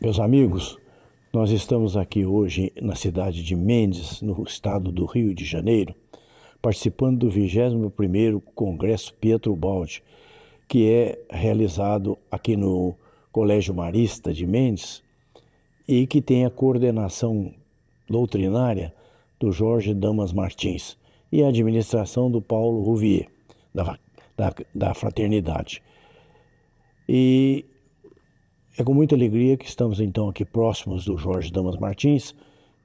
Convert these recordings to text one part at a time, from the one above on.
Meus amigos, nós estamos aqui hoje na cidade de Mendes, no estado do Rio de Janeiro, participando do 21º Congresso Pietro Baldi, que é realizado aqui no Colégio Marista de Mendes e que tem a coordenação doutrinária do Jorge Damas Martins e a administração do Paulo Rouvier, da Fraternidade. E é com muita alegria que estamos então aqui próximos do Jorge Damas Martins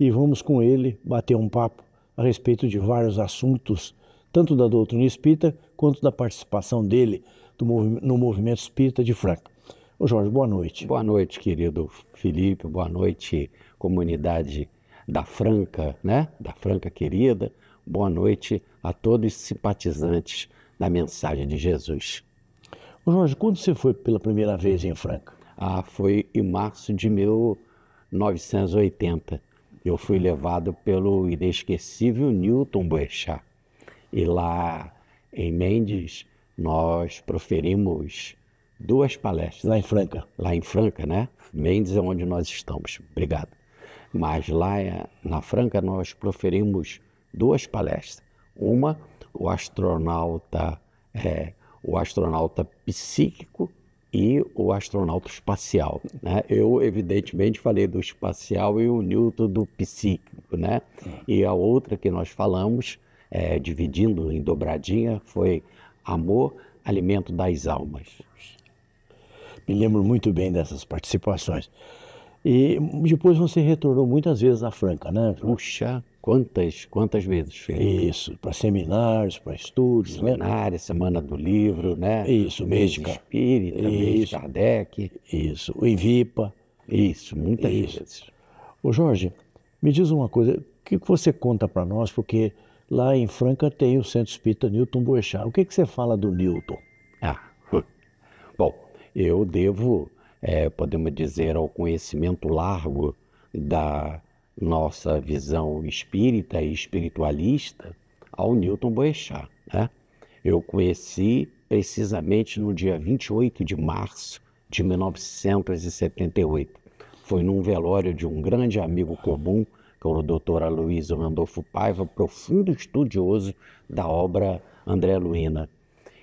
e vamos com ele bater um papo a respeito de vários assuntos, tanto da doutrina espírita quanto da participação dele no movimento espírita de Franca. Ô Jorge, boa noite. Boa noite, querido Felipe, boa noite, comunidade da Franca, né? Da Franca querida, boa noite a todos os simpatizantes da mensagem de Jesus. Ô Jorge, quando você foi pela primeira vez em Franca? Foi em março de 1980. Eu fui levado pelo inesquecível Newton Boechat. E lá em Mendes, nós proferimos 2 palestras. Lá em Franca? Lá em Franca, né? Mendes é onde nós estamos. Obrigado. Mas lá na Franca nós proferimos 2 palestras. Uma, o astronauta psíquico e o astronauta espacial, né? Eu, evidentemente, falei do espacial e o Newton do psíquico, né? E a outra que nós falamos, dividindo em dobradinha, foi Amor, Alimento das Almas. Me lembro muito bem dessas participações. E depois você retornou muitas vezes à Franca, né? Puxa, quantas vezes, Felipe? Isso, para seminários, para estudos, Seminário, Semana do Livro, né? Isso, mês de Espírita, mês de Kardec. Isso, o Invipa. Isso, muitas vezes. Ô Jorge, me diz uma coisa, o que você conta para nós, porque lá em Franca tem o Centro Espírita Newton Boechat. O que você fala do Newton? Bom, eu devo, podemos dizer, ao conhecimento largo da nossa visão espírita e espiritualista ao Newton Boechat, né? Eu conheci precisamente no dia 28 de março de 1978. Foi num velório de um grande amigo comum, que é o Dr. Aloysio Randolfo Paiva, profundo estudioso da obra André Luina.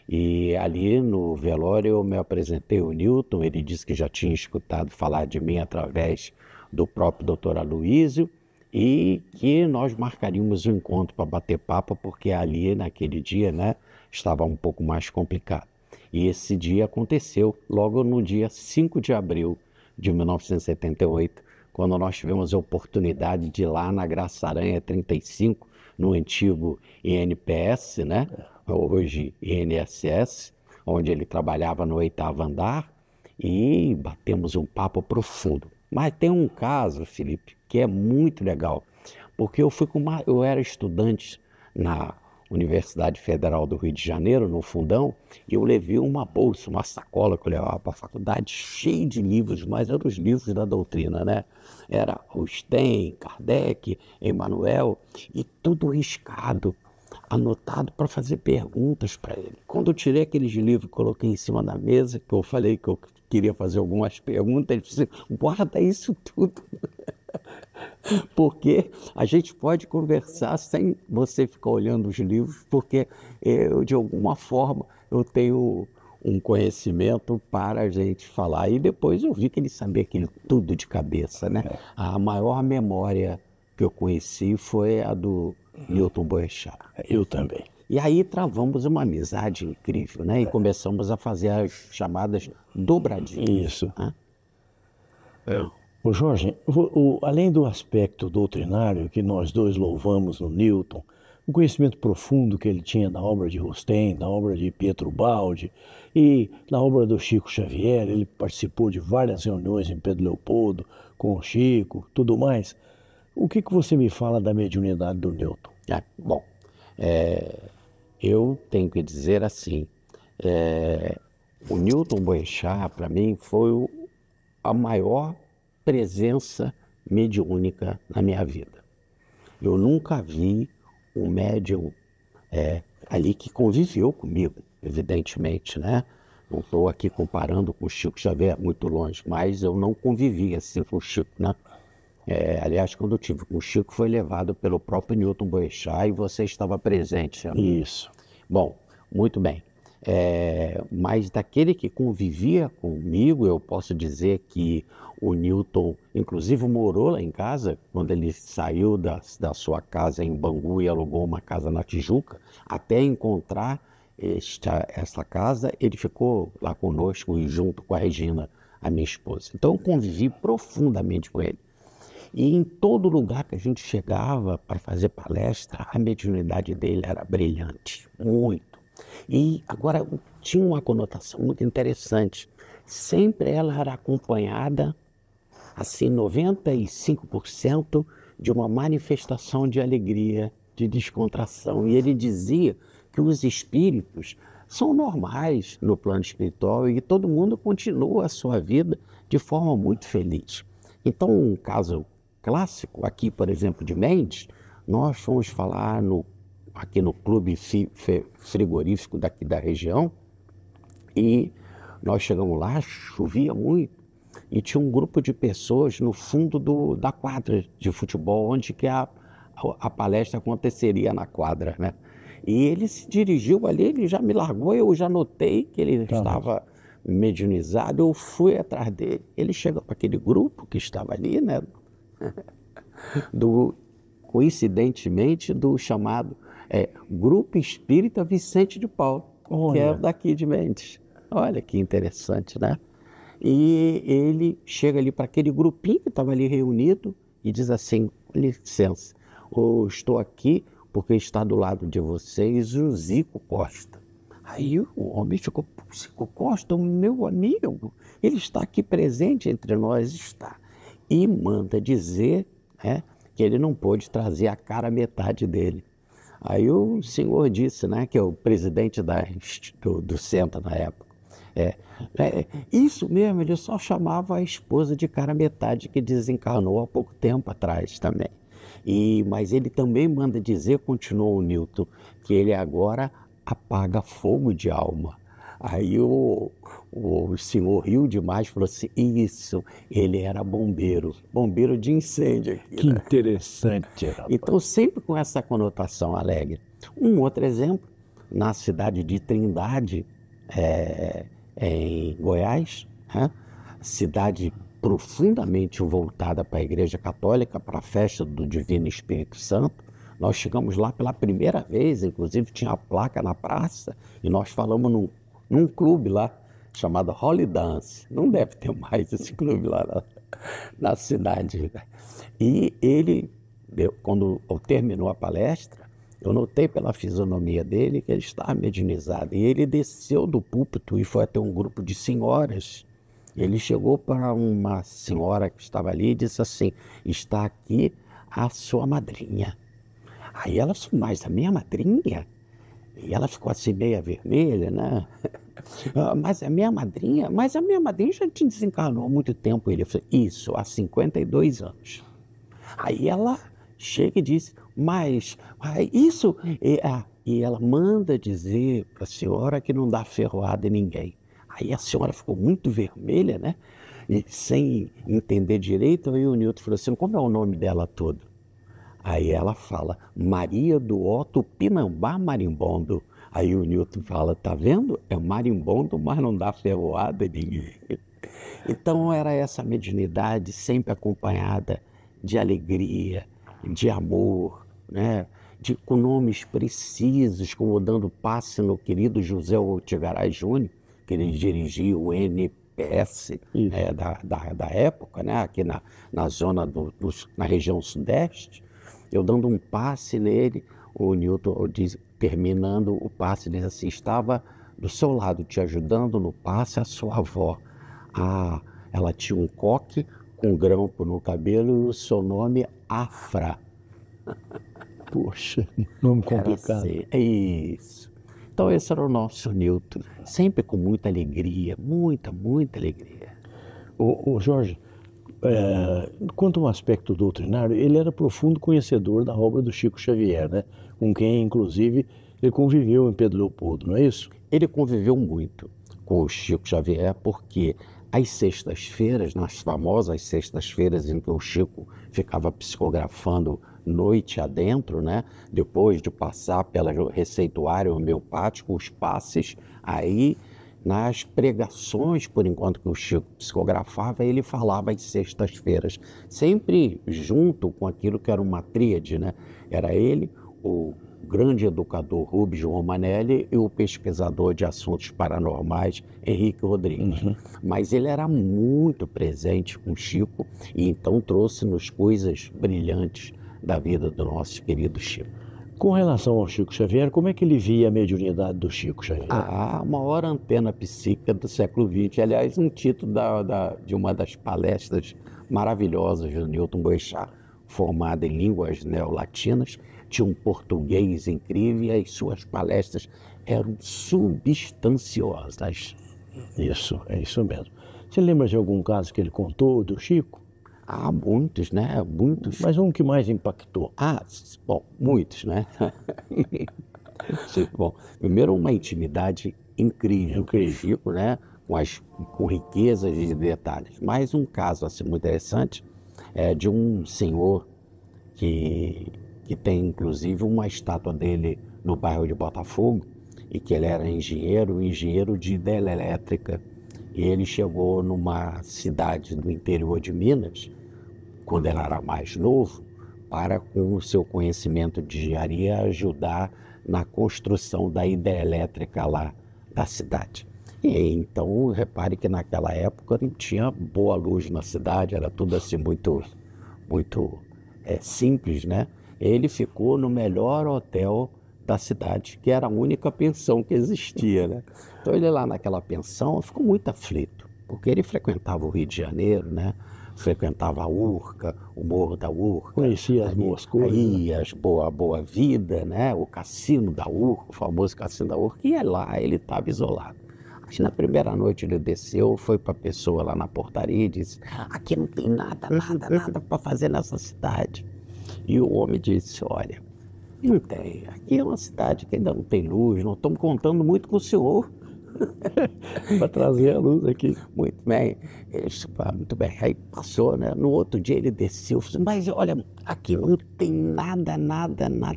E ali no velório eu me apresentei ao Newton, ele disse que já tinha escutado falar de mim através do próprio Dr. Aloysio e que nós marcaríamos um encontro para bater papo, porque ali naquele dia, né, estava um pouco mais complicado. E esse dia aconteceu logo no dia 5 de abril de 1978, quando nós tivemos a oportunidade de ir lá na Graça Aranha 35, no antigo INPS, né? Hoje INSS, onde ele trabalhava no 8º andar, e batemos um papo profundo. Mas tem um caso, Felipe, que é muito legal, porque eu era estudante na Universidade Federal do Rio de Janeiro, no Fundão, e eu levei uma bolsa, uma sacola que eu levava para a faculdade, cheia de livros, mas eram os livros da doutrina, né? Era Rustem, Kardec, Emmanuel, e tudo riscado, anotado para fazer perguntas para ele. Quando eu tirei aqueles livros e coloquei em cima da mesa, que eu falei que eu queria fazer algumas perguntas, ele disse, guarda isso tudo. Porque a gente pode conversar sem você ficar olhando os livros, porque eu, de alguma forma, eu tenho um conhecimento para a gente falar. E depois eu vi que ele sabia aquilo tudo de cabeça, né? A maior memória que eu conheci foi a do Newton Boechat. Eu também. E aí travamos uma amizade incrível, né? E começamos a fazer as chamadas dobradinhas. Isso. Né? Ô Jorge, além do aspecto doutrinário que nós dois louvamos no Newton, um conhecimento profundo que ele tinha da obra de Rustem, da obra de Pietro Baldi e da obra do Chico Xavier, ele participou de várias reuniões em Pedro Leopoldo, com o Chico, tudo mais. O que você me fala da mediunidade do Newton? Bom, eu tenho que dizer assim, o Newton Boechat, para mim, foi a maior presença mediúnica na minha vida. Eu nunca vi um médium ali que conviveu comigo, evidentemente, né? Não estou aqui comparando com o Chico Xavier, muito longe, mas eu não convivi assim com o Chico, né? Aliás, quando eu tive com o Chico, foi levado pelo próprio Newton Boechat e você estava presente. Isso. Bom, muito bem. Mas daquele que convivia comigo, eu posso dizer que o Newton, inclusive, morou lá em casa, quando ele saiu da sua casa em Bangu e alugou uma casa na Tijuca, até encontrar essa casa, ele ficou lá conosco e junto com a Regina, a minha esposa. Então eu convivi profundamente com ele. E em todo lugar que a gente chegava para fazer palestra, a mediunidade dele era brilhante, muito. E agora tinha uma conotação muito interessante. Sempre ela era acompanhada, assim, 95% de uma manifestação de alegria, de descontração. E ele dizia que os espíritos são normais no plano espiritual e que todo mundo continua a sua vida de forma muito feliz. Então, um caso clássico, aqui, por exemplo, de Mendes, nós fomos falar aqui no clube frigorífico daqui da região e nós chegamos lá, chovia muito e tinha um grupo de pessoas no fundo da quadra de futebol, onde que a palestra aconteceria na quadra, né? E ele se dirigiu ali, ele já me largou, eu já notei que ele estava mediunizado, eu fui atrás dele. Ele chegou para aquele grupo que estava ali, né? Coincidentemente, do chamado Grupo Espírita Vicente de Paulo, que é daqui de Mendes. Olha que interessante, né? E ele chega ali para aquele grupinho que estava ali reunido e diz assim: licença, eu estou aqui porque está do lado de vocês o Zico Costa. Aí o homem ficou: Zico Costa, o meu amigo, ele está aqui presente entre nós, está. E manda dizer, né, que ele não pôde trazer a cara metade dele. Aí o senhor disse, né, que é o presidente do centro na época, isso mesmo, ele só chamava a esposa de cara metade, que desencarnou há pouco tempo atrás também. Mas ele também manda dizer, continuou o Newton, que ele agora apaga fogo de alma. Aí o senhor riu demais e falou assim: isso, ele era bombeiro de incêndio. Aqui, que interessante. Rapaz. Então, sempre com essa conotação alegre. Um outro exemplo, na cidade de Trindade, em Goiás, né? Cidade profundamente voltada para a Igreja Católica, para a festa do Divino Espírito Santo. Nós chegamos lá pela primeira vez, inclusive tinha a placa na praça, e nós falamos num clube lá, chamado Holy Dance. Não deve ter mais esse clube lá na cidade. E ele, quando terminou a palestra, eu notei pela fisionomia dele que ele estava mediunizado. E ele desceu do púlpito e foi até um grupo de senhoras. Ele chegou para uma senhora que estava ali e disse assim: está aqui a sua madrinha. Aí ela disse: mas a minha madrinha? E ela ficou assim meia vermelha, né? Mas a minha madrinha já te desencarnou há muito tempo. Ele falou: isso, há 52 anos. Aí ela chega e diz: mas isso... E ela manda dizer para a senhora que não dá ferroada em ninguém. Aí a senhora ficou muito vermelha, né? E sem entender direito, aí o Newton falou assim: como é o nome dela todo? Aí ela fala: Maria do Otto Pinambá Marimbondo. Aí o Newton fala: tá vendo? É marimbondo, mas não dá ferroada em ninguém. Então era essa mediunidade sempre acompanhada de alegria, de amor, né? Com nomes precisos, como dando passe no querido José Ortigaray Júnior, que ele dirigia o NPS da época, né? Aqui na zona na região sudeste. Eu dando um passe nele, o Newton diz, terminando o passe, diz assim: estava do seu lado, te ajudando no passe, a sua avó. Ela tinha um coque com grampo no cabelo e o seu nome Afra. Poxa, nome complicado. Assim, é isso. Então esse era o nosso Newton, sempre com muita alegria, muita alegria. Ô Jorge, quanto ao aspecto doutrinário, ele era profundo conhecedor da obra do Chico Xavier, né? Com quem, inclusive, ele conviveu em Pedro Leopoldo, não é isso? Ele conviveu muito com o Chico Xavier, porque às sextas-feiras, nas famosas sextas-feiras em que o Chico ficava psicografando noite adentro, né? Depois de passar pelo receituário homeopático, os passes, aí nas pregações, por enquanto que o Chico psicografava, ele falava às sextas-feiras, sempre junto com aquilo que era uma tríade, né? Era ele, o grande educador Rubens Romanelli e o pesquisador de assuntos paranormais Henrique Rodrigues. Mas ele era muito presente com o Chico e então trouxe-nos coisas brilhantes da vida do nosso querido Chico. Com relação ao Chico Xavier, como é que ele via a mediunidade do Chico Xavier? A maior antena psíquica do século XX. Aliás, um título de uma das palestras maravilhosas do Newton Boechat, formado em línguas neolatinas, tinha um português incrível e as suas palestras eram substanciosas. Isso, é isso mesmo. Você lembra de algum caso que ele contou do Chico? Há muitos, né? Muitos. Mas um que mais impactou? Bom, muitos, né? Bom, primeiro uma intimidade incrível com o Chico, né? Com riquezas de detalhes. Mas um caso assim, muito interessante é de um senhor que tem inclusive uma estátua dele no bairro de Botafogo e que ele era engenheiro de hidrelétrica. E ele chegou numa cidade do interior de Minas, quando ele era mais novo, para, com o seu conhecimento de engenharia, ajudar na construção da hidrelétrica lá da cidade. E então, repare que naquela época não tinha boa luz na cidade, era tudo assim muito simples, né? Ele ficou no melhor hotel da cidade, que era a única pensão que existia, né? Então ele lá naquela pensão ficou muito aflito, porque ele frequentava o Rio de Janeiro, né? Frequentava a Urca, o Morro da Urca. Conhecia as boas coisas. Aí, boa vida, né? O cassino da Urca, o famoso cassino da Urca. E lá ele estava isolado. Acho que na primeira noite ele desceu, foi para a pessoa lá na portaria e disse: aqui não tem nada para fazer nessa cidade. E o homem disse: olha, não tem, aqui é uma cidade que ainda não tem luz, nós estamos contando muito com o senhor. Para trazer a luz aqui. Muito bem, muito bem. Aí passou, né? No outro dia ele desceu, mas olha, aqui não tem nada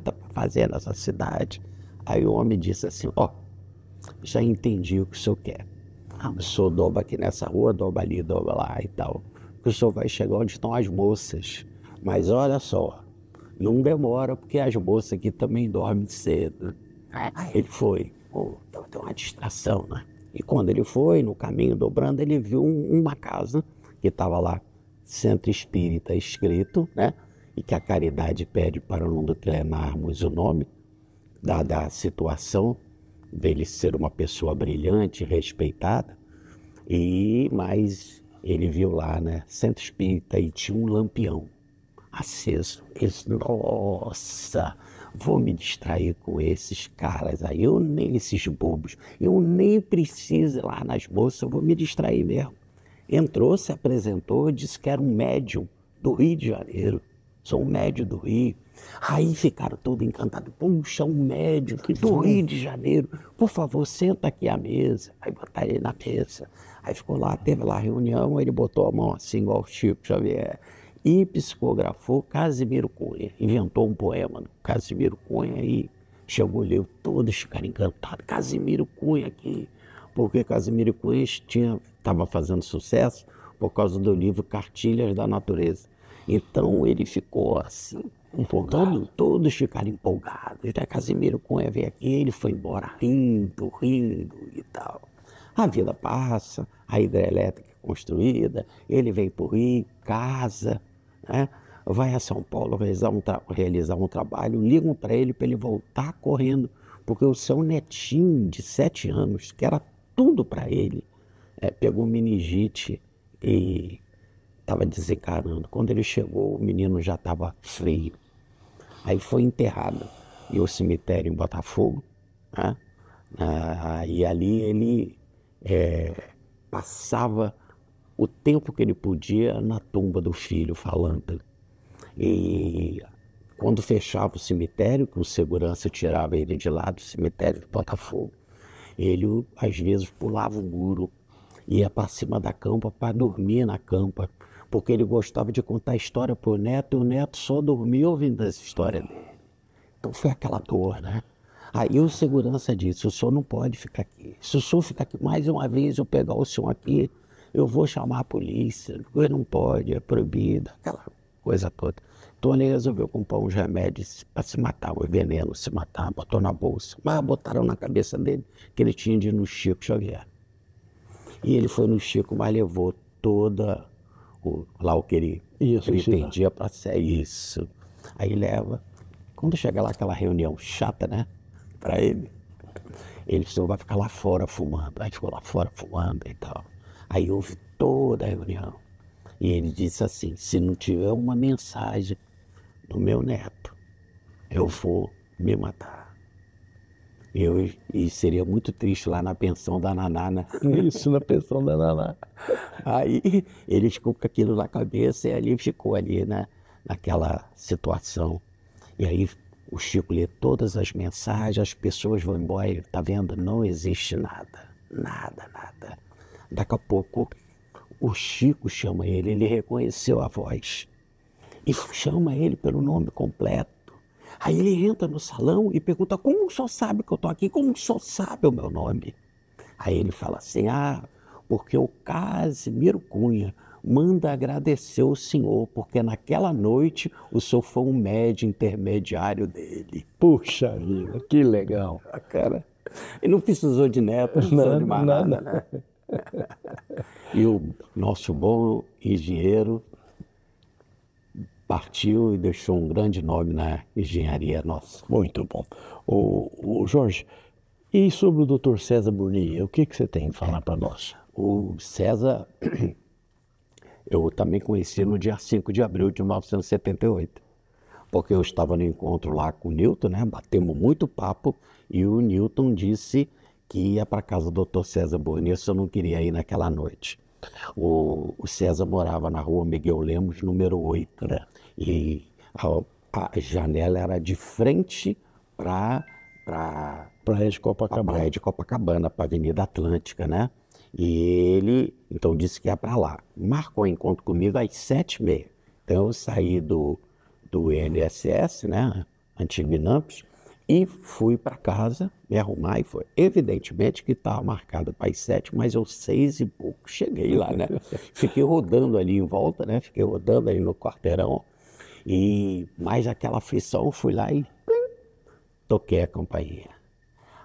para fazer nessa cidade. Aí o homem disse assim: já entendi o que o senhor quer. O senhor dobra aqui nessa rua, dobra ali, dobra lá e tal. O senhor vai chegar onde estão as moças. Mas olha só, não demora, porque as moças aqui também dormem cedo. Aí ele foi. Tem uma distração, né? E quando ele foi, no caminho dobrando, ele viu uma casa que estava lá, Centro Espírita, escrito, né? E que a caridade pede para não declinarmos o nome, dada a situação dele ser uma pessoa brilhante, respeitada. Mas ele viu lá, né? Centro Espírita, e tinha um lampião aceso. Ele disse: nossa, vou me distrair com esses caras aí, esses bobos, eu nem preciso ir lá nas moças, eu vou me distrair mesmo. Entrou, se apresentou, disse que era um médium do Rio de Janeiro. Sou um médium do Rio. Aí ficaram todos encantados. Puxa, um médium do Rio de Janeiro, por favor, senta aqui à mesa. Aí botaram ele na mesa. Aí ficou lá, teve lá a reunião, ele botou a mão assim, igual o Chico Xavier, e psicografou Casimiro Cunha, inventou um poema do Casimiro Cunha e chegou, leu, todos ficaram encantados. Casimiro Cunha aqui, porque Casimiro Cunha estava fazendo sucesso por causa do livro Cartilhas da Natureza. Então ele ficou assim, todos ficaram empolgados, né? Casimiro Cunha veio aqui, ele foi embora rindo e tal. A vida passa, a hidrelétrica é construída, ele vem para o Rio, casa, né? Vai a São Paulo realizar um trabalho, ligam para ele voltar correndo, porque o seu netinho de 7 anos, que era tudo para ele, pegou meningite e estava desencarnando. Quando ele chegou, o menino já estava frio. Aí foi enterrado em um cemitério em Botafogo, né? E ali ele passava o tempo que ele podia na tumba do filho, falando. E quando fechava o cemitério, que o segurança tirava ele de lá do cemitério de Botafogo, Ele, às vezes, pulava o muro, ia para cima da campa para dormir na campa, porque ele gostava de contar a história para o neto, e o neto só dormia ouvindo essa história dele. Então foi aquela dor, né? Aí o segurança disse, o senhor não pode ficar aqui. Se o senhor ficar aqui mais uma vez, eu pegar o senhor aqui, eu vou chamar a polícia, porque não pode, é proibido, aquela coisa toda. Então ele resolveu comprar uns remédios para se matar, o veneno, se matar, botou na bolsa. Mas botaram na cabeça dele que ele tinha de ir no Chico Xavier. E ele foi no Chico, mas levou toda lá o que ele entendia para ser isso. Aí leva, quando chega lá aquela reunião chata, né, para ele só vai ficar lá fora fumando. Aí ficou lá fora fumando e tal. Aí houve toda a reunião. E ele disse assim, se não tiver uma mensagem do meu neto, eu vou me matar. E seria muito triste lá na pensão da Naná, né? Isso, na pensão da Naná. Aí ele ficou com aquilo na cabeça e ali ficou ali, né, naquela situação. E aí o Chico lê todas as mensagens, as pessoas vão embora, ele tá vendo? Não existe nada, nada, nada. Daqui a pouco o Chico chama ele reconheceu a voz e chama ele pelo nome completo. Aí ele entra no salão e pergunta, como o senhor sabe que eu estou aqui? Como o senhor sabe o meu nome? Aí ele fala assim, porque o Casimiro Cunha manda agradecer o senhor, porque naquela noite o senhor foi um médium intermediário dele. Puxa vida, que legal. Cara, ele não precisou de neto, não precisou de mais nada, né? E o nosso bom engenheiro partiu e deixou um grande nome na engenharia nossa. Muito bom. O Jorge, e sobre o Dr. César Burnier, o que você tem a falar para nós? O César, eu também conheci no dia 5 de abril de 1978, porque eu estava no encontro lá com o Newton, né? Batemos muito papo e o Newton disse que ia para casa do Dr. César Burnier se eu não queria ir naquela noite. O César morava na rua Miguel Lemos, número 8, né? E a janela era de frente para Praia de Copacabana. Praia de Copacabana, para a Avenida Atlântica, né? E ele, então, disse que ia para lá. Marcou um encontro comigo às 7h30. Então, eu saí do INSS, né? Antigo Inampes, e fui para casa me arrumar e foi. Evidentemente que estava marcado para as 7, mas eu 6 e pouco cheguei lá, né? Fiquei rodando ali em volta, né? Fiquei rodando ali no quarteirão. E mais aquela aflição, fui lá e toquei a campainha.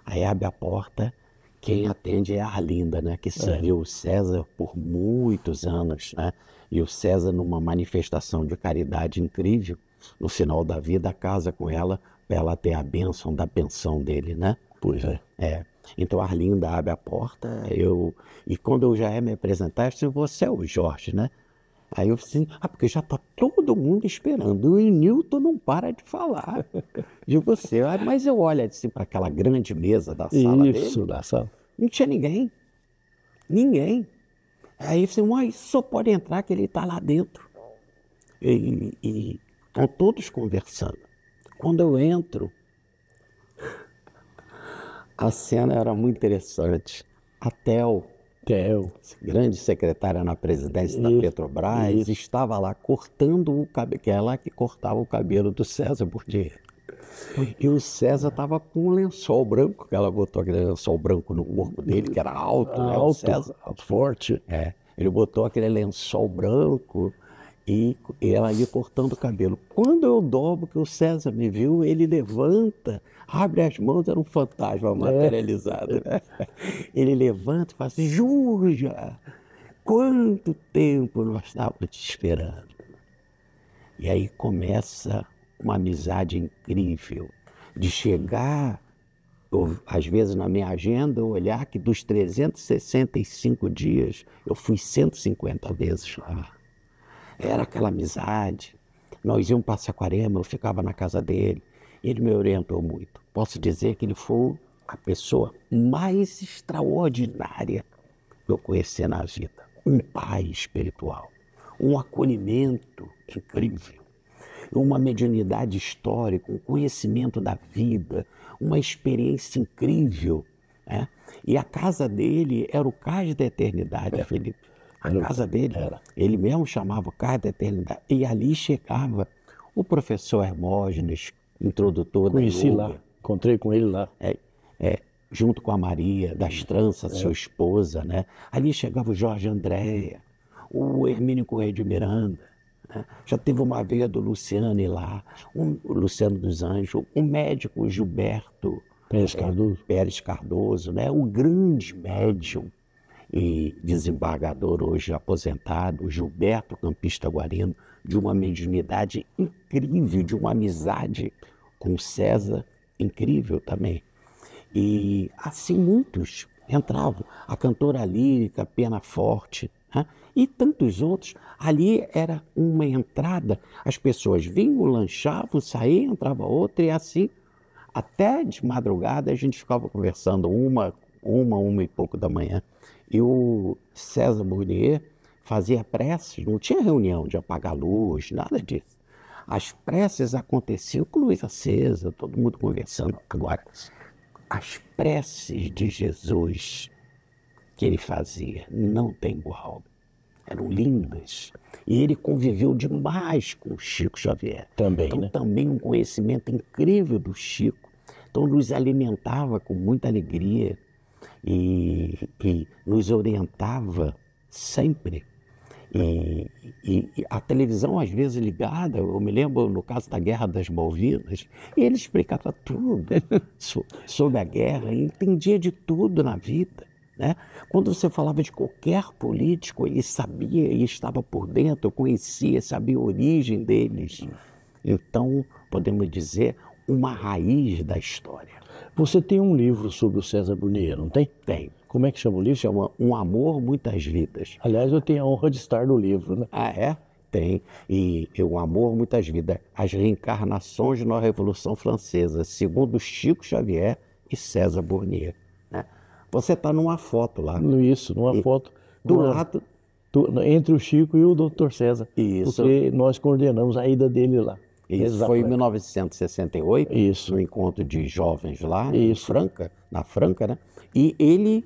Aí abre a porta, quem atende é a Arlinda, né? Que serviu o César por muitos anos, né? E o César, numa manifestação de caridade incrível, no final da vida, casa com ela, para ela ter a bênção da pensão dele, né? Pois é. Então a Arlinda abre a porta, e quando eu já ia me apresentar, eu disse, você é o Jorge, né? Aí eu disse, porque já está todo mundo esperando, e o Newton não para de falar de você. Mas eu olho assim para aquela grande mesa da sala Isso, da sala. Não tinha ninguém. Ninguém. Aí eu disse, mas só pode entrar que ele está lá dentro. E estão todos conversando. Quando eu entro, a cena era muito interessante. A Theo, grande secretária na presidência da Petrobras, estava lá cortando o cabelo, que é ela que cortava o cabelo do César Burnier. E o César estava com um lençol branco, que ela botou aquele lençol branco no corpo dele, que era alto, né? O César, alto, forte. Ele botou aquele lençol branco e ela ia cortando o cabelo. Quando eu dobro, que o César me viu, ele levanta, abre as mãos, era um fantasma materializado, né? Ele levanta e fala assim, Júlia, quanto tempo nós estávamos te esperando. E aí começa uma amizade incrível, de chegar, às vezes na minha agenda, eu olhar que dos 365 dias, eu fui 150 vezes lá. Era aquela amizade. Nós íamos para Saquarema, eu ficava na casa dele. Ele me orientou muito. Posso dizer que ele foi a pessoa mais extraordinária que eu conheci na vida. Um pai espiritual, um acolhimento incrível, uma mediunidade histórica, um conhecimento da vida, uma experiência incrível né? E a casa dele era o Cais da Eternidade, Felipe. A casa dele, ele mesmo chamava o Cais da Eternidade. E ali chegava o professor Hermógenes, introdutor da Conheci yoga. lá, encontrei com ele lá. Junto com a Maria das Tranças, sua esposa, né? Ali chegava o Jorge Andréa, o Hermínio Correia de Miranda, né? Já teve uma vez do Luciano lá, o Luciano dos Anjos, o médico Gilberto Pérez Cardoso, né? O grande médium e desembargador hoje aposentado, Gilberto Campista Guarino, de uma mediunidade incrível, de uma amizade com César incrível também. E assim muitos entravam, a cantora lírica, Pena Forte, né? E tantos outros. Ali era uma entrada, as pessoas vinham, lanchavam, saíam, entrava outra, e assim, até de madrugada a gente ficava conversando, uma e pouco da manhã. E o César Burnier fazia preces, não tinha reunião de apagar a luz, nada disso. As preces aconteciam com luz acesa, todo mundo conversando. Agora, as preces de Jesus que ele fazia não tem igual. Eram lindas. E ele conviveu demais com o Chico Xavier. Também, então, né? Também um conhecimento incrível do Chico. Então nos alimentava com muita alegria e nos orientava sempre. E a televisão, às vezes, ligada, eu me lembro no caso da Guerra das Malvinas, e ele explicava tudo sobre a guerra, entendia de tudo na vida, né? Quando você falava de qualquer político, ele sabia e estava por dentro, conhecia, sabia a origem deles. Então, podemos dizer, uma raiz da história. Você tem um livro sobre o César Burnier, não tem? Tem. Como é que chama o livro? Chama Um Amor, Muitas Vidas. Aliás, eu tenho a honra de estar no livro, né? Ah, é? Tem. E Um Amor, Muitas Vidas. As reencarnações na Revolução Francesa, segundo Chico Xavier e César Burnier, né? Você está numa foto lá. Isso, numa foto. Do lado... Entre o Chico e o Dr. César. Isso. Porque nós coordenamos a ida dele lá. Isso foi em 1968, Isso. no encontro de jovens lá, Isso. na Franca, né? E ele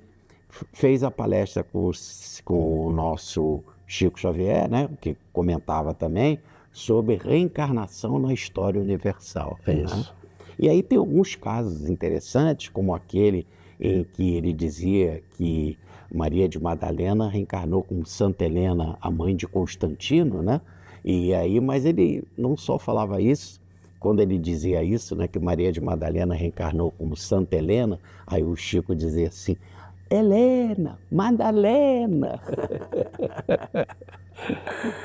fez a palestra com o nosso Chico Xavier, né? Que comentava também sobre reencarnação na história universal. Isso. Né? E aí tem alguns casos interessantes, como aquele em que ele dizia que Maria de Madalena reencarnou como Santa Helena, a mãe de Constantino, né? E aí, mas ele não só falava isso, quando ele dizia isso, né, que Maria de Madalena reencarnou como Santa Helena, aí o Chico dizia assim, Helena, Madalena.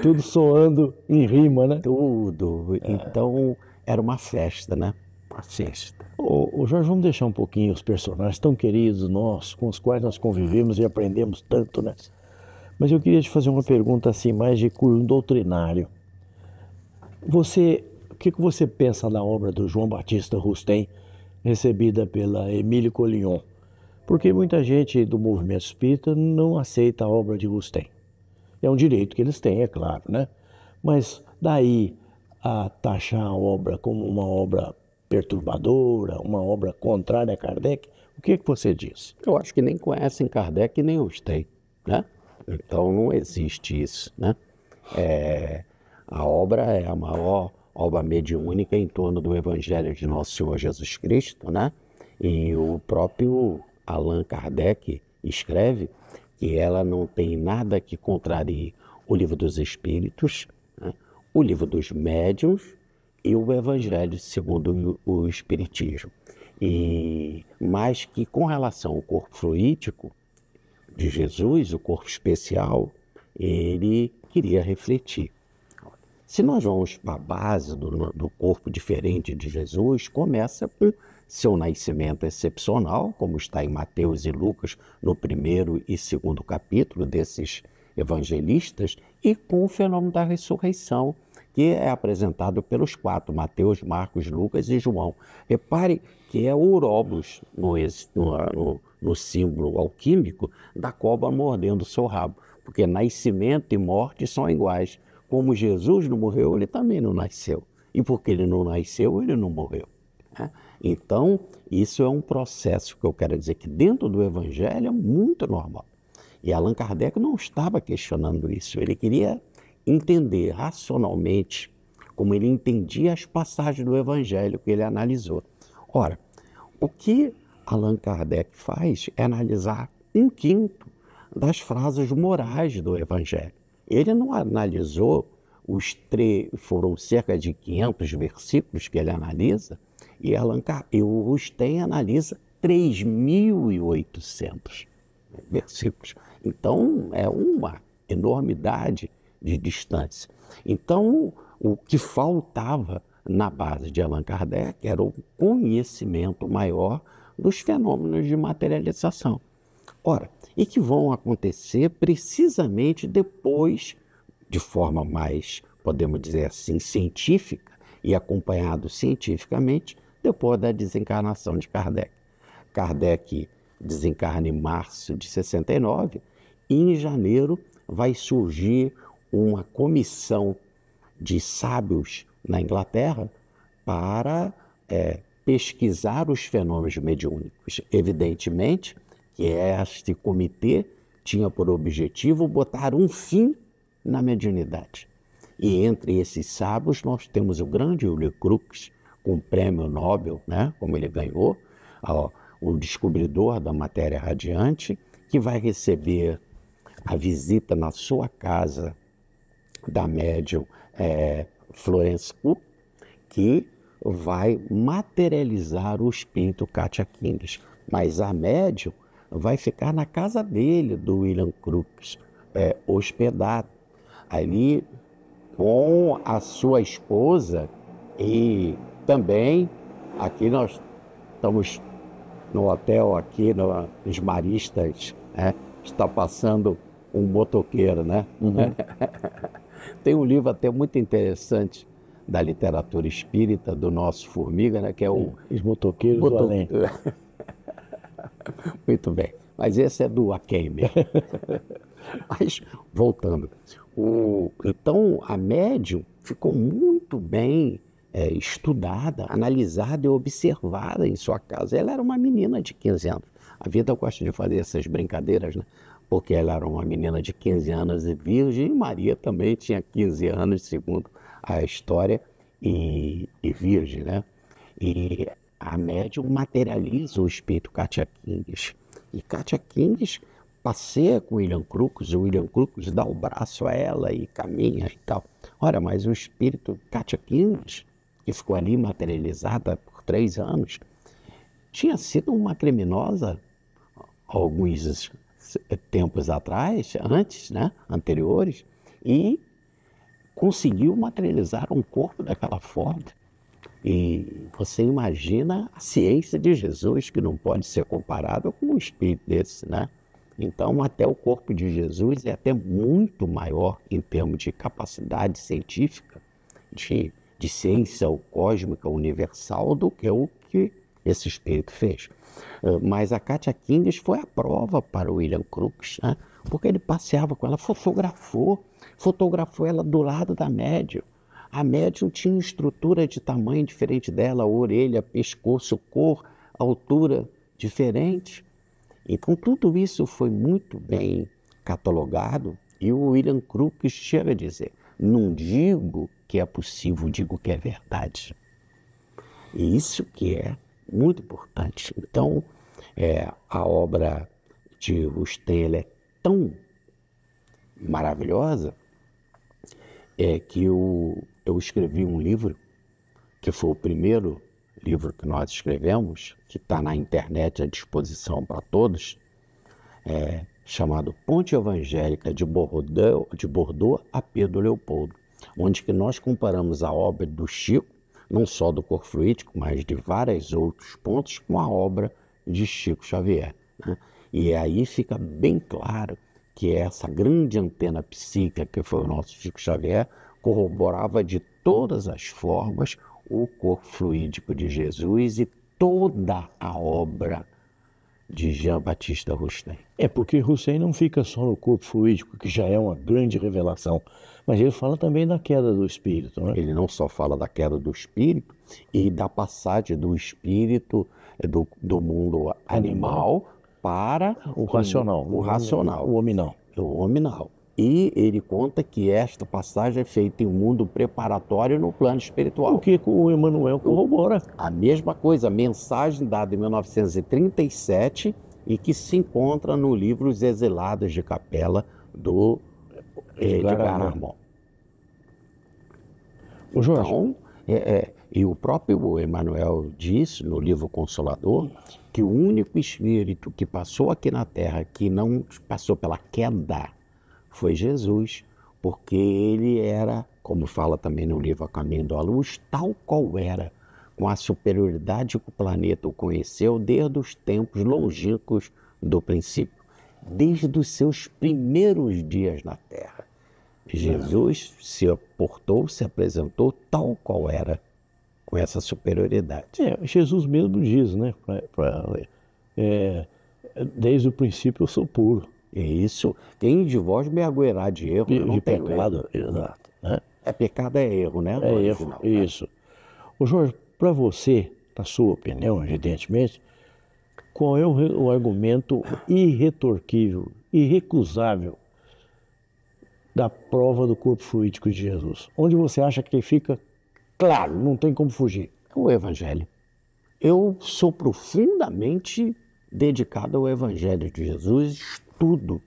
Tudo soando em rima, né? Tudo. Então, era uma festa, né? Uma festa. Ô Jorge, vamos deixar um pouquinho os personagens tão queridos nossos, com os quais nós convivemos e aprendemos tanto, né? Mas eu queria te fazer uma pergunta assim, mais de cunho doutrinário. O que você pensa da obra do João Batista Rustem, recebida pela Emílio Collignon? Porque muita gente do movimento espírita não aceita a obra de Rustem. É um direito que eles têm, é claro, né? Mas daí a taxar a obra como uma obra perturbadora, uma obra contrária a Kardec, o que você diz? Eu acho que nem conhecem Kardec nem Rustem, né? Então não existe isso, né? A obra é a maior obra mediúnica em torno do Evangelho de Nosso Senhor Jesus Cristo, né? E o próprio Allan Kardec escreve que ela não tem nada que contrarie o Livro dos Espíritos, né? O Livro dos Médiuns e o Evangelho segundo o Espiritismo. Mas que com relação ao corpo fluídico de Jesus, o corpo especial, ele queria refletir. Se nós vamos para a base do corpo diferente de Jesus, começa com seu nascimento excepcional, como está em Mateus e Lucas, no primeiro e segundo capítulo desses evangelistas, e com o fenômeno da ressurreição, que é apresentado pelos quatro, Mateus, Marcos, Lucas e João. Repare que é o Ouroboros no símbolo alquímico da cobra mordendo o seu rabo, porque nascimento e morte são iguais. Como Jesus não morreu, ele também não nasceu. E porque ele não nasceu, ele não morreu. Né? Então, isso é um processo que eu quero dizer que dentro do Evangelho é muito normal. E Allan Kardec não estava questionando isso, ele queria entender racionalmente como ele entendia as passagens do Evangelho que ele analisou. Ora, o que Allan Kardec faz é analisar 1/5 das frases morais do Evangelho. Ele não analisou foram cerca de 500 versículos que ele analisa, e o Rustem analisa 3.800 versículos. Então, é uma enormidade de distância. Então, o que faltava na base de Allan Kardec era o conhecimento maior dos fenômenos de materialização. Ora, e que vão acontecer precisamente depois, de forma mais, podemos dizer assim, científica e acompanhado cientificamente, depois da desencarnação de Kardec. Kardec desencarna em março de 69 e em janeiro vai surgir uma comissão de sábios na Inglaterra para pesquisar os fenômenos mediúnicos. Evidentemente que este comitê tinha por objetivo botar um fim na mediunidade. E entre esses sábios nós temos o grande William Crookes, com o prêmio Nobel, né, como ele ganhou, o descobridor da matéria radiante, que vai receber a visita na sua casa da médium Florence Cook, que vai materializar o espírito Katia Kinders. Mas a médium vai ficar na casa dele, do William Crookes, hospedado ali com a sua esposa. E também aqui nós estamos no hotel aqui nos Maristas, está passando um motoqueiro, né? Uhum. Tem um livro até muito interessante da literatura espírita do nosso Formiga, né? Que é Os Motoqueiros do Além. Muito bem, mas esse é do Akemi. Mas, voltando, então a médium ficou muito bem estudada, analisada e observada em sua casa. Ela era uma menina de 15 anos. A vida gosta de fazer essas brincadeiras, né? Porque ela era uma menina de 15 anos e virgem, e Maria também tinha 15 anos, segundo a história, e virgem, né? E a médium materializa o espírito Katia Kinders. E Katia Kinders passeia com William Crookes, o William Crookes dá o braço a ela e caminha e tal. Ora, mas o espírito Katia Kinders, que ficou ali materializada por 3 anos, tinha sido uma criminosa alguns tempos atrás, anteriores, e conseguiu materializar um corpo daquela forma. E você imagina a ciência de Jesus, que não pode ser comparável com um espírito desse, né? Então, até o corpo de Jesus é até muito maior em termos de capacidade científica, de ciência cósmica universal, do que o que esse espírito fez. Mas a Katia Kinders foi a prova para o William Crookes, né? Porque ele passeava com ela, fotografou ela do lado da médium. A médium tinha estrutura de tamanho diferente dela, orelha, pescoço, cor, altura diferente. Então tudo isso foi muito bem catalogado e o William Crookes chega a dizer: não digo que é possível, digo que é verdade. E isso que é muito importante. Então, a obra de Rustem é tão maravilhosa que eu escrevi um livro, que foi o primeiro livro que nós escrevemos, que está na internet à disposição para todos, chamado Ponte Evangélica de Bordeaux a Pedro Leopoldo, onde que nós comparamos a obra do Chico, não só do corpo fluídico, mas de vários outros pontos, com a obra de Chico Xavier, né? E aí fica bem claro que essa grande antena psíquica que foi o nosso Chico Xavier corroborava de todas as formas o corpo fluídico de Jesus e toda a obra de Jean-Baptiste Rustem. É porque Hussein não fica só no corpo fluídico, que já é uma grande revelação, mas ele fala também da queda do espírito, né? Ele não só fala da queda do espírito e da passagem do espírito do mundo animal para O racional. o racional, O hominal. o hominal. E ele conta que esta passagem é feita em um mundo preparatório no plano espiritual. O que o Emmanuel corrobora. A mesma coisa, a mensagem dada em 1937 e que se encontra no livro Os Exilados de Capela do Edgar Armand. Ô Jorge, Então, e o próprio Emmanuel disse no livro Consolador que o único espírito que passou aqui na Terra, que não passou pela queda, foi Jesus, porque ele era, como fala também no livro A Caminho da Luz, tal qual era, com a superioridade que o planeta o conheceu desde os tempos longínquos do princípio, desde os seus primeiros dias na Terra. Jesus se portou, se apresentou tal qual era, com essa superioridade. Jesus mesmo diz, né? Desde o princípio eu sou puro. E isso, quem de vós me aguará de erro, eu não De tenho pecado, erro. exato. Né? Pecado é erro, né? É erro, isso. Ô Jorge, para você, na sua opinião, evidentemente, qual é o argumento irretorquível, irrecusável da prova do corpo fluídico de Jesus? Onde você acha que fica claro, não tem como fugir? O Evangelho. Eu sou profundamente dedicado ao Evangelho de Jesus, estudo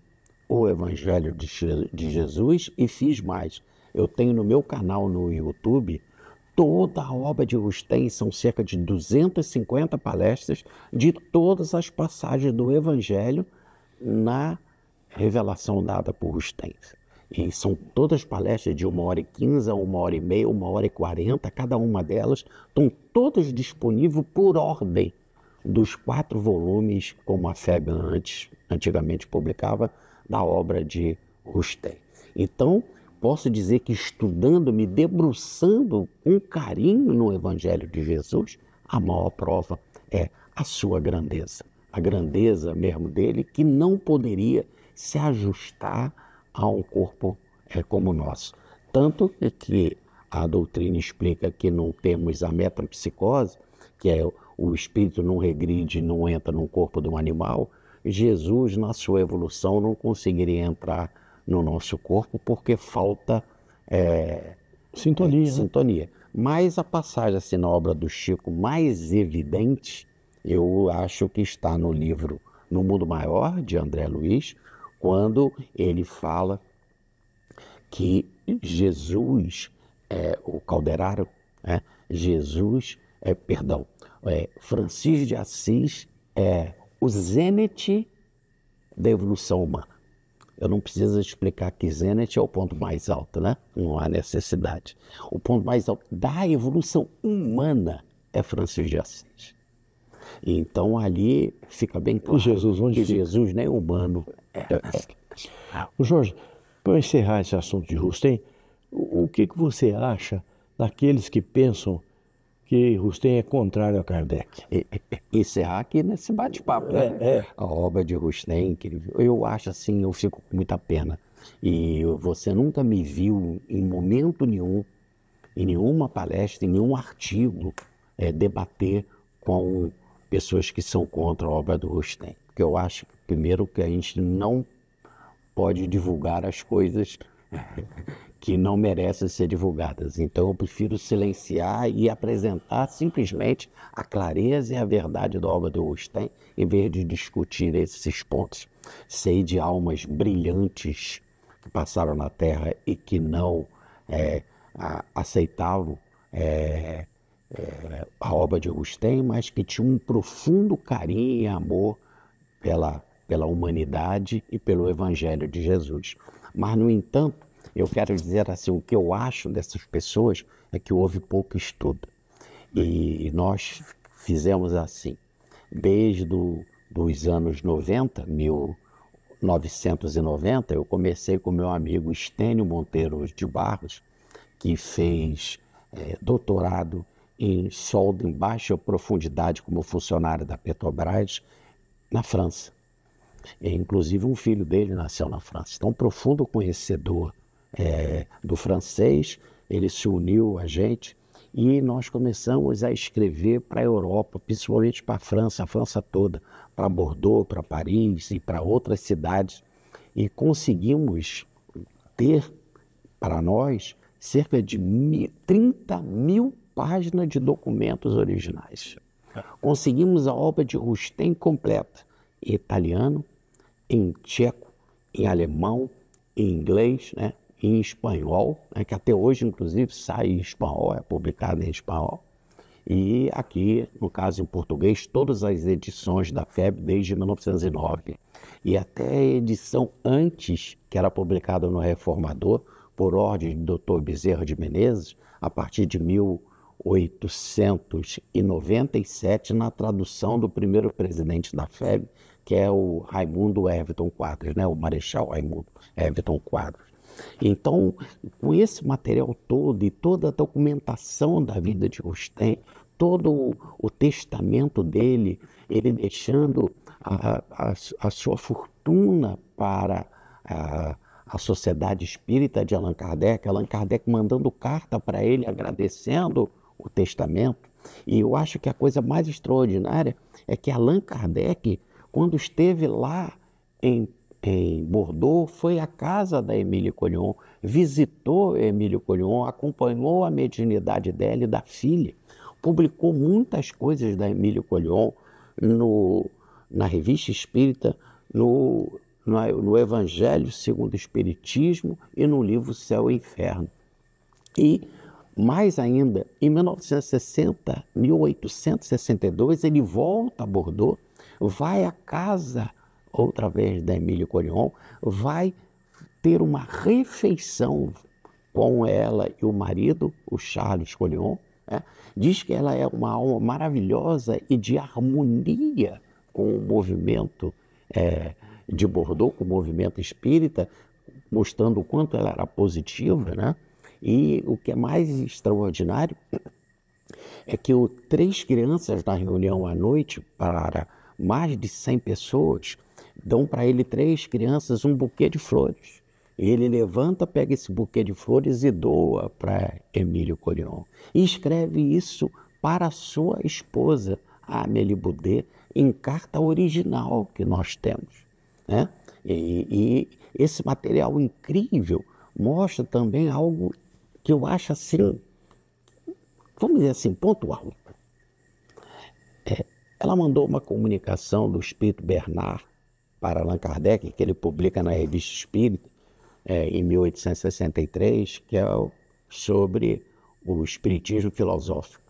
o Evangelho de Jesus e fiz mais. Eu tenho no meu canal no YouTube toda a obra de Rustem, são cerca de 250 palestras de todas as passagens do Evangelho na revelação dada por Rustem. E são todas palestras de 1h15, 1h30, 1h40, cada uma delas estão todas disponíveis por ordem dos 4 volumes, como a FEB antigamente publicava, da obra de Rustem. Então, posso dizer que estudando, me debruçando com carinho no Evangelho de Jesus, a maior prova é a sua grandeza. A grandeza mesmo dele, que não poderia se ajustar a um corpo como o nosso. Tanto que a doutrina explica que não temos a metempsicose, que é o espírito não regride, não entra no corpo de um animal. Jesus, na sua evolução, não conseguiria entrar no nosso corpo porque falta sintonia. Mas a passagem assim, na obra do Chico mais evidente, eu acho que está no livro No Mundo Maior, de André Luiz, quando ele fala que Jesus, o Calderaro, Francisco de Assis é o zênite da evolução humana. Eu não preciso explicar que zênite é o ponto mais alto, né? Não há necessidade. O ponto mais alto da evolução humana é Francisco de Assis. Então ali fica bem claro que Jesus nem humano é. O Jorge, para encerrar esse assunto de Rustem, o que você acha daqueles que pensam que Rustem é contrário a Kardec? Encerrar aqui nesse bate-papo, né? A obra de Rustem, eu acho assim, eu fico com muita pena. E você nunca me viu em momento nenhum, em nenhuma palestra, em nenhum artigo, debater com pessoas que são contra a obra do Rustem. Porque eu acho, primeiro, que a gente não pode divulgar as coisas que não merecem ser divulgadas. Então eu prefiro silenciar e apresentar simplesmente a clareza e a verdade da obra do Rustem, em vez de discutir esses pontos. Sei de almas brilhantes que passaram na Terra e que não aceitavam a obra de Rustem, mas que tinham um profundo carinho e amor pela humanidade e pelo Evangelho de Jesus. Mas, no entanto, eu quero dizer assim, o que eu acho dessas pessoas é que houve pouco estudo. E nós fizemos assim, desde os anos 90, 1990, eu comecei com meu amigo Estênio Monteiro de Barros, que fez doutorado em solda em baixa profundidade como funcionário da Petrobras, na França. Inclusive um filho dele nasceu na França. Então, um profundo conhecedor do francês, ele se uniu a gente e nós começamos a escrever para a Europa, principalmente para a França toda, para Bordeaux, para Paris e para outras cidades. E conseguimos ter para nós cerca de 30 mil páginas de documentos originais. Conseguimos a obra de Rustem completa, em italiano, em tcheco, em alemão, em inglês, né, em espanhol, né, que até hoje, inclusive, sai em espanhol, é publicado em espanhol. E aqui, no caso em português, todas as edições da FEB desde 1909. E até a edição antes, que era publicada no Reformador, por ordem do Dr. Bezerra de Menezes, a partir de 1897, na tradução do primeiro presidente da FEB, que é o Raimundo Everton Quadros, né? O Marechal Raimundo Everton Quadros. Então, com esse material todo e toda a documentação da vida de Rustem, todo o testamento dele, ele deixando a sua fortuna para a Sociedade Espírita de Allan Kardec mandando carta para ele agradecendo o testamento. E eu acho que a coisa mais extraordinária é que Allan Kardec, quando esteve lá em Bordeaux, foi à casa da Emília Collignon, visitou Emília Collignon, acompanhou a mediunidade dela e da filha, publicou muitas coisas da Emília Collignon na Revista Espírita, no Evangelho segundo o Espiritismo e no livro Céu e Inferno. E, mais ainda, em 1862, ele volta a Bordeaux, vai à casa, outra vez, da Emília Collignon, vai ter uma refeição com ela e o marido, o Charles Collignon, né? Diz que ela é uma alma maravilhosa e de harmonia com o movimento de Bordeaux, com o movimento espírita, mostrando o quanto ela era positiva, né? E o que é mais extraordinário é que 3 crianças na reunião à noite, para mais de 100 pessoas, dão para ele 3 crianças um buquê de flores. Ele levanta, pega esse buquê de flores e doa para Emília Collignon. E escreve isso para a sua esposa, a Amélie Boudet, em carta original que nós temos, né? E esse material incrível mostra também algo que eu acho assim, vamos dizer assim, pontual. Ela mandou uma comunicação do Espírito Bernard para Allan Kardec, que ele publica na Revista Espírita, em 1863, que é sobre o espiritismo filosófico.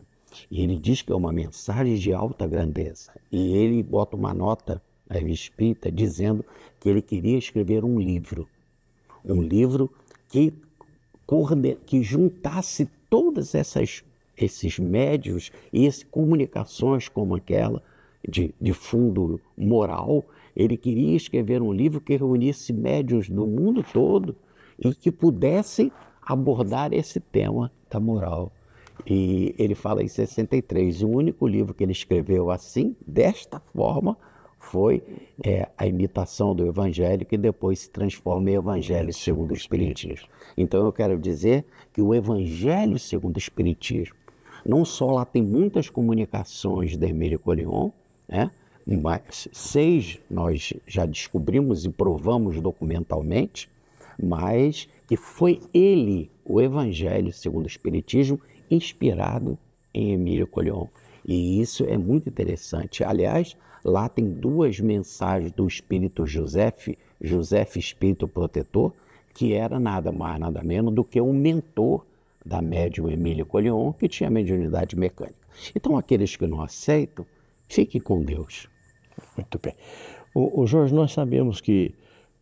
E ele diz que é uma mensagem de alta grandeza. E ele bota uma nota na Revista Espírita dizendo que ele queria escrever um livro que juntasse todas esses médios e comunicações como aquela de fundo moral. Ele queria escrever um livro que reunisse médiuns do mundo todo e que pudessem abordar esse tema da moral. E ele fala em 63, o único livro que ele escreveu assim, desta forma, foi a imitação do Evangelho, que depois se transforma em Evangelho segundo o Espiritismo. Então eu quero dizer que o Evangelho segundo o Espiritismo, não só lá tem muitas comunicações da Emília Collignon, né? Mas 6 nós já descobrimos e provamos documentalmente, mas que foi ele, o Evangelho segundo o Espiritismo, inspirado em Emília Collignon. E isso é muito interessante. Aliás, lá tem 2 mensagens do Espírito José Espírito Protetor, que era nada mais, nada menos do que um mentor da médium Emília Collignon, que tinha mediunidade mecânica. Então, aqueles que não aceitam, fiquem com Deus. Muito bem. O Jorge, nós sabemos que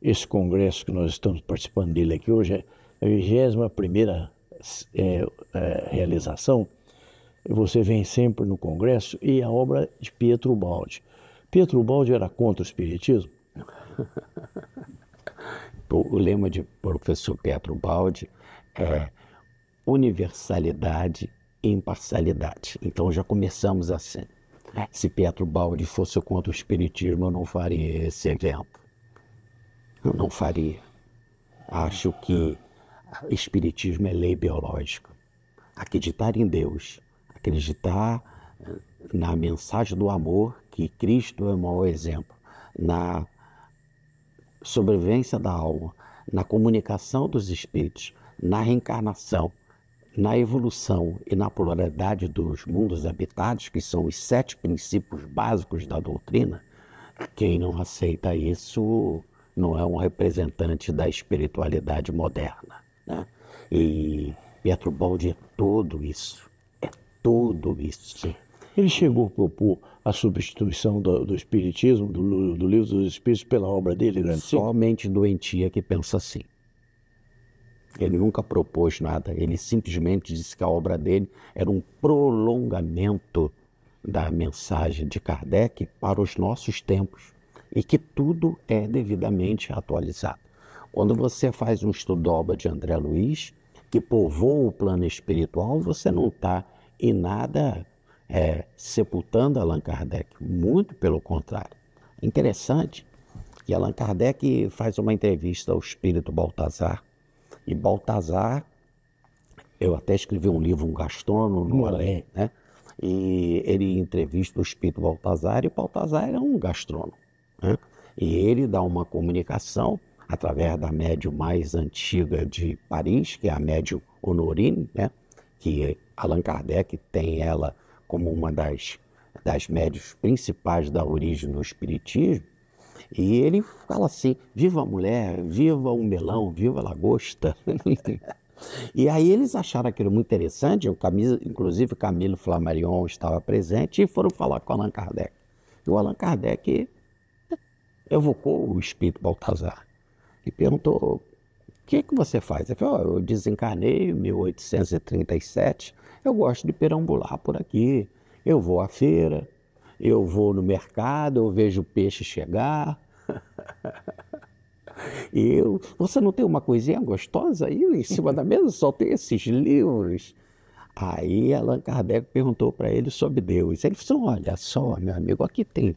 esse congresso que nós estamos participando dele aqui hoje é a 21ª realização. Você vem sempre no congresso e a obra de Pietro Baldi. Pietro Baldi era contra o espiritismo? O lema de professor Pietro Baldi é universalidade e imparcialidade. Então já começamos assim. Se Pietro Baldi fosse contra o espiritismo, eu não faria esse evento. Eu não faria. Acho que o espiritismo é lei biológica. Acreditar em Deus, acreditar na mensagem do amor, que Cristo é o maior exemplo, na sobrevivência da alma, na comunicação dos espíritos, na reencarnação, na evolução e na pluralidade dos mundos habitados, que são os 7 princípios básicos da doutrina. Quem não aceita isso não é um representante da espiritualidade moderna, né? E Pietro Baldi é tudo isso. É tudo isso. Ele chegou a propor a substituição do Espiritismo, do Livro dos Espíritos, pela obra dele, grande? Somente doentia que pensa assim. Ele nunca propôs nada, ele simplesmente disse que a obra dele era um prolongamento da mensagem de Kardec para os nossos tempos e que tudo é devidamente atualizado. Quando você faz um estudo da obra de André Luiz, que povoa o plano espiritual, você não está em nada sepultando Allan Kardec, muito pelo contrário. Interessante que Allan Kardec faz uma entrevista ao espírito Baltazar, e Baltazar, eu até escrevi um livro, um gastrônomo, no além, né? E ele entrevista o espírito Baltazar, e Baltazar é um gastrônomo, né? E ele dá uma comunicação através da médium mais antiga de Paris, que é a médium Honorine, né? Que Allan Kardec tem ela como uma das médiuns principais da origem do espiritismo. E ele fala assim: viva a mulher, viva o melão, viva a lagosta. E aí eles acharam aquilo muito interessante, inclusive Camilo Flammarion estava presente, e foram falar com Allan Kardec. E o Allan Kardec evocou o espírito Baltazar e perguntou: o que você faz? Ele falou: eu desencarnei em 1837, eu gosto de perambular por aqui, eu vou à feira, eu vou no mercado, eu vejo o peixe chegar. Você não tem uma coisinha gostosa aí em cima da mesa? Só tem esses livros. Aí Allan Kardec perguntou para ele sobre Deus. Ele falou: olha só, meu amigo, aqui tem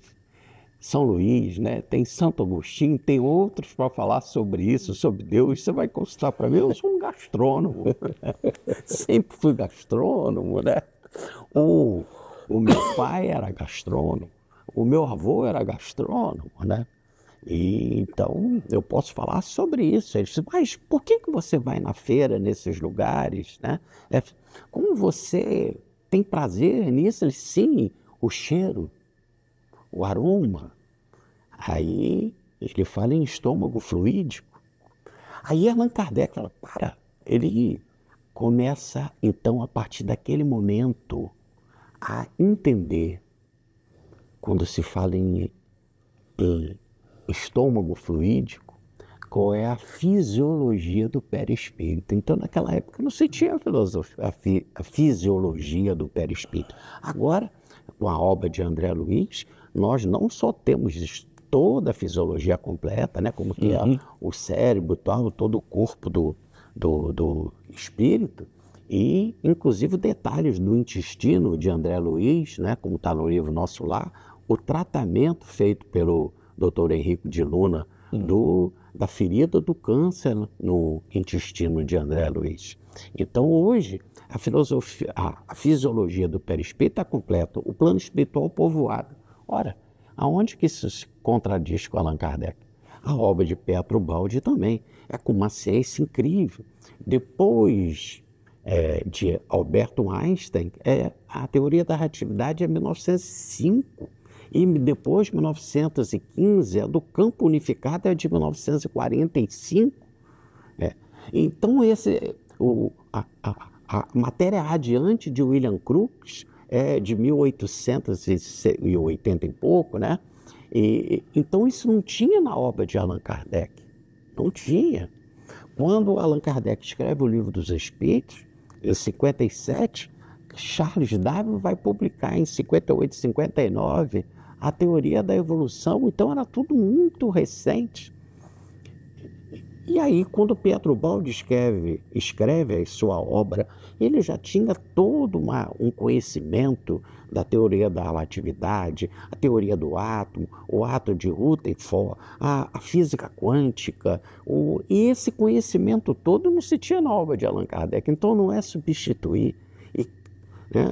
São Luís, né? Tem Santo Agostinho, tem outros para falar sobre isso, sobre Deus. Você vai consultar para mim? Eu sou um gastrônomo. Sempre fui gastrônomo, né? O meu pai era gastrônomo, o meu avô era gastrônomo, né? E então eu posso falar sobre isso. Ele disse: mas por que você vai na feira, nesses lugares, né? Como você tem prazer nisso? Ele: sim, o cheiro, o aroma. Aí ele fala em estômago fluídico. Aí Allan Kardec fala: ele começa então, a partir daquele momento, a entender, quando se fala em estômago fluídico, qual é a fisiologia do perispírito. Então, naquela época, não se tinha a fisiologia do perispírito. Agora, com a obra de André Luiz, nós não só temos toda a fisiologia completa, né, como que é o cérebro, todo o corpo do espírito, e inclusive detalhes do intestino de André Luiz, né, como está no livro Nosso Lar, o tratamento feito pelo Dr. Henrico de Luna da ferida do câncer no intestino de André Luiz. Então hoje a fisiologia do perispírito está completa, o plano espiritual povoado. Ora, aonde que isso se contradiz com Allan Kardec? A obra de Pietro Baldi também é com uma ciência incrível. Depois de Alberto Einstein, a teoria da relatividade é 1905. E depois, 1915, a do campo unificado é de 1945. Então, a matéria adiante de William Crookes é de 1880 e pouco, né? Então, isso não tinha na obra de Allan Kardec. Não tinha. Quando Allan Kardec escreve o Livro dos Espíritos, em 57, Charles Darwin vai publicar em 58, 59, a teoria da evolução. Então era tudo muito recente. E aí, quando Pietro Baldi escreve a sua obra, ele já tinha todo um conhecimento da teoria da relatividade, a teoria do átomo, o átomo de Rutherford, a física quântica. E esse conhecimento todo não se tinha na obra de Allan Kardec, então não é substituir. Né?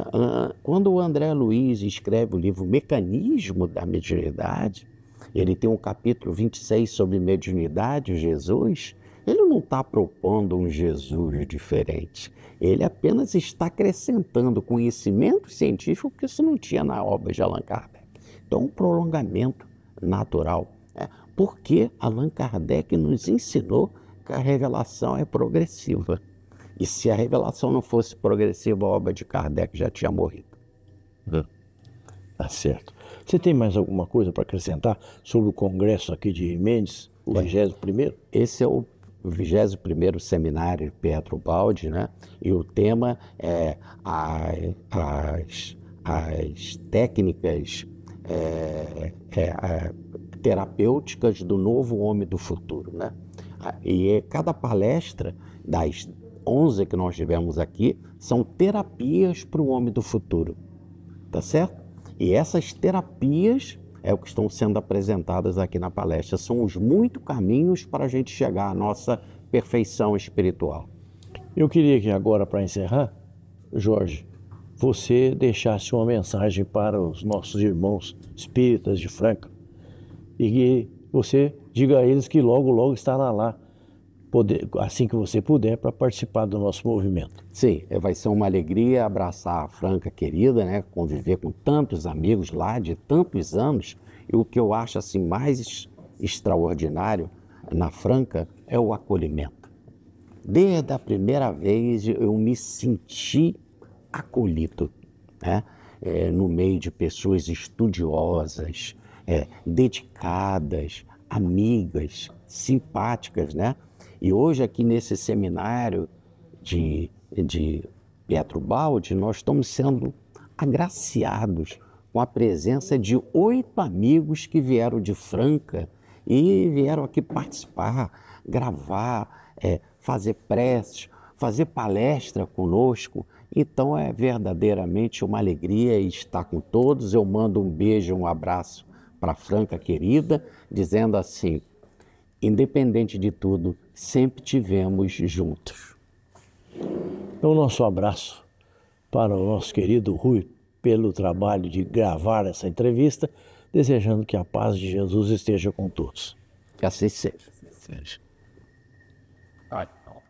Quando o André Luiz escreve o livro Mecanismo da Mediunidade, ele tem um capítulo 26 sobre mediunidade, Jesus. Ele não está propondo um Jesus diferente. Ele apenas está acrescentando conhecimento científico que isso não tinha na obra de Allan Kardec. Então, um prolongamento natural. Porque Allan Kardec nos ensinou que a revelação é progressiva. E se a revelação não fosse progressiva, a obra de Kardec já tinha morrido. Tá certo. Você tem mais alguma coisa para acrescentar sobre o congresso aqui de Mendes, o 21º? Esse é o 21º seminário de Pietro Baldi, né? E o tema é as técnicas terapêuticas do novo homem do futuro, né? E cada palestra das 11 que nós tivemos aqui são terapias para o homem do futuro, tá certo? E essas terapias é o que estão sendo apresentadas aqui na palestra. São os muitos caminhos para a gente chegar à nossa perfeição espiritual. Eu queria que agora, para encerrar, Jorge, você deixasse uma mensagem para os nossos irmãos espíritas de Franca e que você diga a eles que logo, logo estará lá, assim que você puder, para participar do nosso movimento. Sim, vai ser uma alegria abraçar a Franca querida, né? Conviver com tantos amigos lá de tantos anos. E o que eu acho assim mais extraordinário na Franca é o acolhimento. Desde a primeira vez eu me senti acolhido, né? No meio de pessoas estudiosas, dedicadas, amigas, simpáticas, né? E hoje aqui nesse seminário de Pietro Baldi, nós estamos sendo agraciados com a presença de 8 amigos que vieram de Franca e vieram aqui participar, gravar, fazer preces, fazer palestra conosco. Então é verdadeiramente uma alegria estar com todos. Eu mando um beijo, um abraço para a Franca querida, dizendo assim: independente de tudo, sempre tivemos juntos. Então, nosso abraço para o nosso querido Rui pelo trabalho de gravar essa entrevista, desejando que a paz de Jesus esteja com todos. Que assim seja. Ai, não.